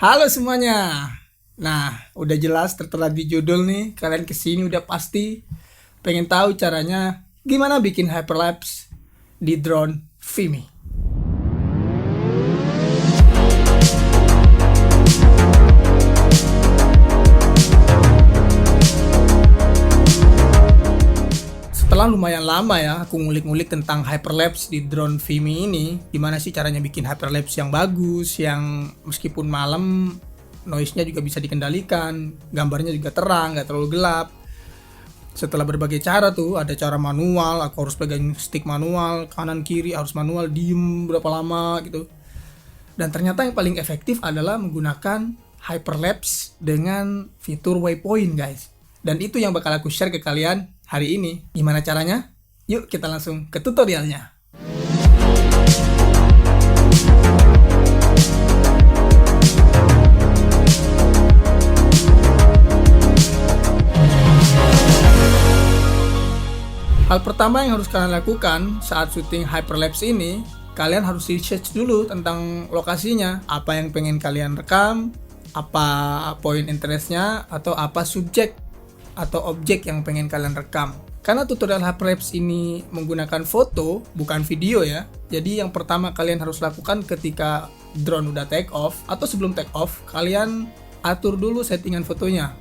Halo semuanya. Nah, udah jelas tertera di judul nih. Kalian kesini udah pasti pengen tahu caranya gimana bikin hyperlapse di drone Vimy. Setelah lumayan lama ya aku ngulik-ngulik tentang hyperlapse di drone Vimy ini, gimana sih caranya bikin hyperlapse yang bagus, yang meskipun malam noise-nya juga bisa dikendalikan, gambarnya juga terang, nggak terlalu gelap. Setelah berbagai cara tuh, ada cara manual, aku harus pegang stick manual, kanan kiri harus manual, diem berapa lama gitu. Dan ternyata yang paling efektif adalah menggunakan hyperlapse dengan fitur waypoint guys. Dan itu yang bakal aku share ke kalian hari ini. Gimana caranya? Yuk kita langsung ke tutorialnya. Hal pertama yang harus kalian lakukan saat syuting hyperlapse ini, kalian harus research dulu tentang lokasinya, apa yang pengen kalian rekam, apa point interestnya, atau apa subjek atau objek yang pengen kalian rekam. Karena tutorial hyperlapse ini menggunakan foto, bukan video ya. Jadi yang pertama kalian harus lakukan ketika drone udah take off, atau sebelum take off, kalian atur dulu settingan fotonya.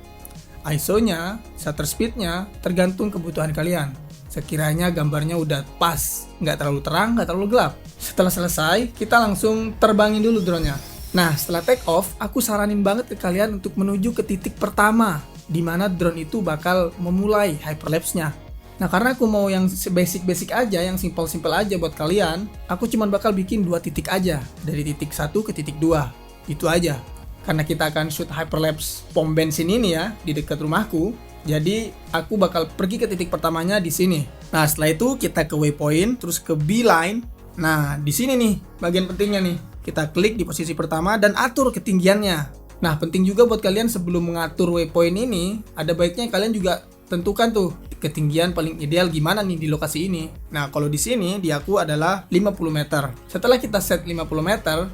ISO-nya, shutter speed-nya, tergantung kebutuhan kalian. Sekiranya gambarnya udah pas, nggak terlalu terang, nggak terlalu gelap. Setelah selesai, kita langsung terbangin dulu drone-nya. Nah, setelah take off, aku saranin banget ke kalian untuk menuju ke titik pertama, di mana drone itu bakal memulai hyperlapse-nya. Nah, karena aku mau yang basic-basic aja, yang simple-simple aja buat kalian, aku cuma bakal bikin 2 titik aja, dari titik 1 ke titik 2. Itu aja. Karena kita akan shoot hyperlapse pom bensin ini ya, di dekat rumahku. Jadi aku bakal pergi ke titik pertamanya di sini. Nah, setelah itu kita ke waypoint, terus ke beeline. Nah, di sini nih bagian pentingnya nih. Kita klik di posisi pertama dan atur ketinggiannya. Nah, penting juga buat kalian sebelum mengatur waypoint ini, ada baiknya kalian juga tentukan tuh ketinggian paling ideal gimana nih di lokasi ini. Nah, kalau di sini di aku adalah 50 meter. Setelah kita set 50 meter,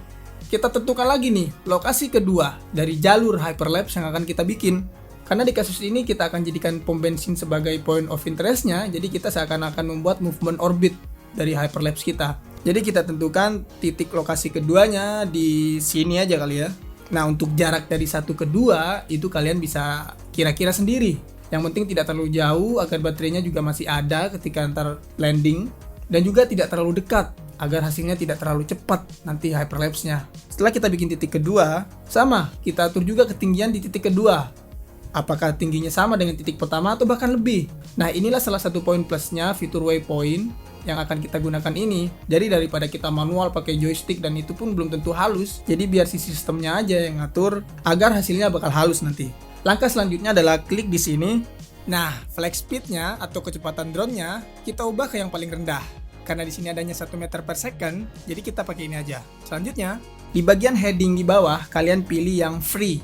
kita tentukan lagi nih lokasi kedua dari jalur hyperlapse yang akan kita bikin. Karena di kasus ini kita akan jadikan pom bensin sebagai point of interest-nya, jadi kita seakan-akan membuat movement orbit dari hyperlapse kita. Jadi kita tentukan titik lokasi keduanya di sini aja kali ya. Nah, untuk jarak dari satu ke dua itu kalian bisa kira-kira sendiri. Yang penting tidak terlalu jauh agar baterainya juga masih ada ketika antar landing, dan juga tidak terlalu dekat agar hasilnya tidak terlalu cepat nanti hyperlapse-nya. Setelah kita bikin titik kedua, sama, kita atur juga ketinggian di titik kedua. Apakah tingginya sama dengan titik pertama atau bahkan lebih. Nah, inilah salah satu poin plusnya fitur waypoint yang akan kita gunakan ini. Jadi daripada kita manual pakai joystick dan itu pun belum tentu halus, jadi biar si sistemnya aja yang ngatur agar hasilnya bakal halus nanti. Langkah selanjutnya adalah klik di sini. Nah, flag speed-nya atau kecepatan drone-nya kita ubah ke yang paling rendah. Karena di sini adanya 1 meter per second, jadi kita pakai ini aja. Selanjutnya, di bagian heading di bawah kalian pilih yang free.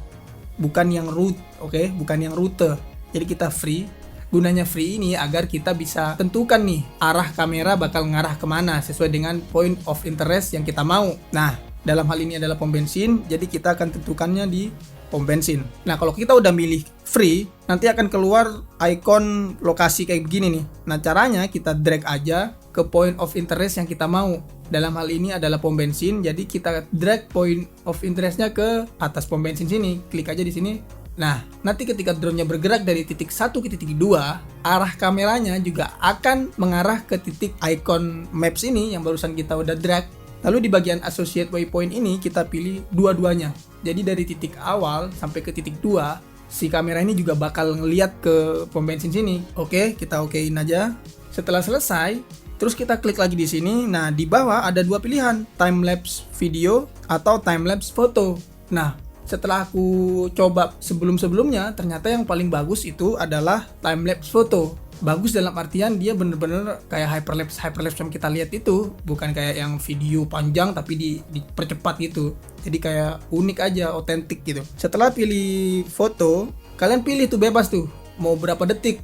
Bukan yang route, oke? Bukan yang rute. Jadi kita free. Gunanya free ini agar kita bisa tentukan nih arah kamera bakal ngarah kemana sesuai dengan point of interest yang kita mau. Nah, dalam hal ini adalah pom bensin, jadi kita akan tentukannya di pom bensin. Nah, kalau kita udah milih free, nanti akan keluar icon lokasi kayak begini nih. Nah, caranya kita drag aja ke point of interest yang kita mau. Dalam hal ini adalah pom bensin, jadi kita drag point of interestnya ke atas pom bensin sini. Klik aja di sini. Nah, nanti ketika drone-nya bergerak dari titik 1 ke titik 2, arah kameranya juga akan mengarah ke titik icon maps ini yang barusan kita udah drag. Lalu di bagian associate waypoint ini kita pilih dua-duanya. Jadi dari titik awal sampai ke titik 2, si kamera ini juga bakal ngeliat ke pom bensin sini. Oke, kita okein aja. Setelah selesai, terus kita klik lagi di sini. Nah, di bawah ada 2 pilihan, time lapse video atau time lapse foto. Nah, setelah aku coba sebelum-sebelumnya, ternyata yang paling bagus itu adalah time lapse foto. Bagus dalam artian dia bener-bener kayak hyperlapse yang kita lihat itu, bukan kayak yang video panjang tapi dipercepat gitu. Jadi kayak unik aja, otentik gitu. Setelah pilih foto, kalian pilih tuh bebas tuh mau berapa detik.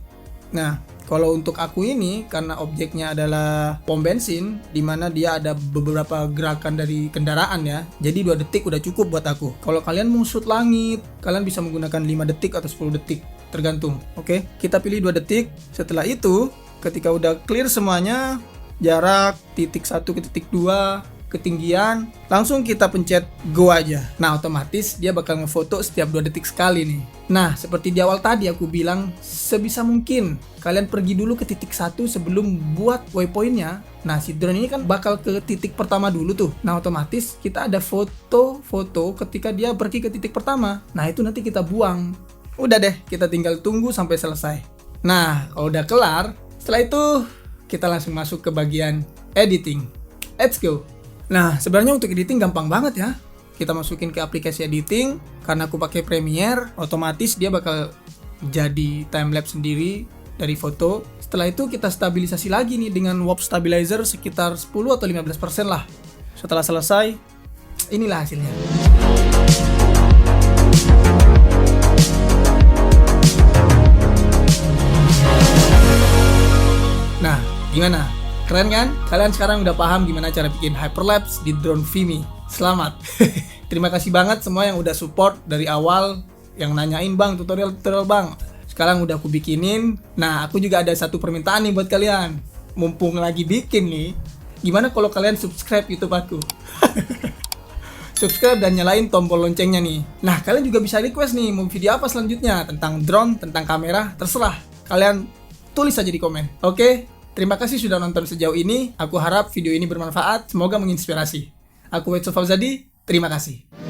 Nah, kalau untuk aku ini karena objeknya adalah pom bensin, di mana dia ada beberapa gerakan dari kendaraan ya. Jadi 2 detik udah cukup buat aku. Kalau kalian mau shoot langit, kalian bisa menggunakan 5 detik atau 10 detik, tergantung. Oke, kita pilih 2 detik. Setelah itu, ketika udah clear semuanya, jarak titik 1 ke titik 2, ketinggian, langsung kita pencet go aja. Nah, otomatis dia bakal ngefoto setiap 2 detik sekali nih. Nah, seperti di awal tadi aku bilang, sebisa mungkin kalian pergi dulu ke titik 1 sebelum buat waypointnya. Nah, si drone ini kan bakal ke titik pertama dulu tuh. Nah, otomatis kita ada foto-foto ketika dia pergi ke titik pertama. Nah, itu nanti kita buang. Udah deh, kita tinggal tunggu sampai selesai. Nah, kalau udah kelar, setelah itu kita langsung masuk ke bagian editing. Let's go! Nah, sebenarnya untuk editing gampang banget ya. Kita masukin ke aplikasi editing, karena aku pakai Premiere, otomatis dia bakal jadi timelapse sendiri dari foto. Setelah itu kita stabilisasi lagi nih dengan warp stabilizer sekitar 10 atau 15% lah. Setelah selesai, inilah hasilnya. Nah, gimana? Keren kan? Kalian sekarang udah paham gimana cara bikin hyperlapse di drone Vimy. Selamat. Terima kasih banget semua yang udah support dari awal, yang nanyain bang tutorial bang. Sekarang udah aku bikinin. Nah, aku juga ada satu permintaan nih buat kalian. Mumpung lagi bikin nih, gimana kalau kalian subscribe YouTube aku? Subscribe dan nyalain tombol loncengnya nih. Nah, kalian juga bisa request nih mau video apa selanjutnya, tentang drone, tentang kamera, terserah. Kalian tulis aja di komen. Oke? Terima kasih sudah nonton sejauh ini. Aku harap video ini bermanfaat. Semoga menginspirasi. Aku Wetso Fauzadi. Terima kasih.